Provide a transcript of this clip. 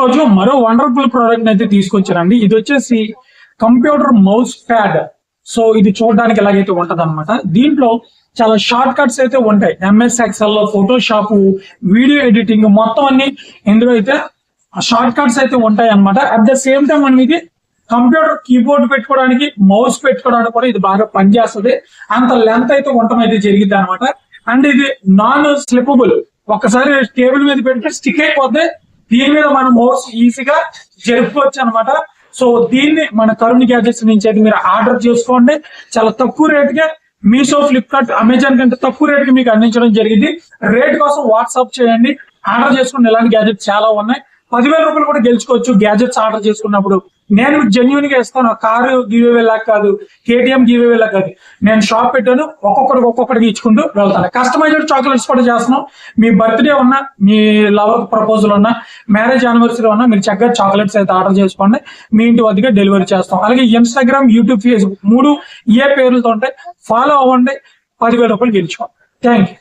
రోజు మరో wonderful product అయితే తీసుకొచ్చారండి. ఇది వచ్చేసి కంప్యూటర్ మౌస్ ప్యాడ్. సో ఇది చూడడానికి ఎలాగైతే ఉంటది అనమాట. దీంట్లో చాలా షార్ట్ కట్స్ అయితే ఉంటాయి. MS Excel, Photoshop, video editing మొత్తం అన్ని ఇందులో అయితే షార్ట్ కట్స్ అయితే ఉంటాయి అనమాట. అట్ ద సేమ్ టైం మనం ఇది కంప్యూటర్ కీబోర్డ్ పెట్టుకోవడానికి, మౌస్ పెట్టుకోవడానికి కూడా ఇది బాగా పనిచేస్తుంది. అంత లెంత్ అయితే ఉండటం అయితే జరిగింది అనమాట. అండ్ ఇది నాన్ స్లిపబుల్. ఒక్కసారి టేబుల్ మీద పెడితే స్టిక్ అయిపోతే దీని మీద మన మౌస్ ఈజీగా జరుపుకోవచ్చు అనమాట. సో దీన్ని మన కరుణ్ గ్యాజెట్స్ నుంచి అయితే మీరు ఆర్డర్ చేసుకోండి. చాలా తక్కువ రేటుగా మీషో, ఫ్లిప్కార్ట్, అమెజాన్ కంటే తక్కువ రేటుకి మీకు అందించడం జరిగింది. రేట్ కోసం వాట్సాప్ చేయండి, ఆర్డర్ చేసుకోండి. ఇలాంటి గ్యాజెట్స్ చాలా ఉన్నాయి. 10,000 రూపాయలు కూడా గెలుచుకోవచ్చు గ్యాజెట్స్ ఆర్డర్ చేసుకున్నప్పుడు. నేను జెన్యున్ గా ఇస్తాను. కారు గివేవే లాగా కాదు, కేటీఎం గివేవే లాగా కాదు. నేను షాప్ పెట్టాను, ఒక్కొక్కడికి ఇచ్చుకుంటూ వెళ్తాను. కస్టమైజ్డ్ చాక్లెట్స్ కూడా చేస్తున్నాం. మీ బర్త్డే ఉన్నా, మీ లవర్ ప్రపోజల్ ఉన్నా, మ్యారేజ్ యానివర్సరీ ఉన్నా మీరు చక్కగా చాక్లెట్స్ అయితే ఆర్డర్ చేసుకోండి. మీ ఇంటి వద్దకే డెలివరీ చేస్తాం. అలాగే ఇన్స్టాగ్రామ్, యూట్యూబ్, ఫేస్బుక్ 3 ఏ పేర్లతో ఉంటాయి. ఫాలో అవ్వండి. 10,000 రూపాయలు గెలుచుకోండి. Thank you.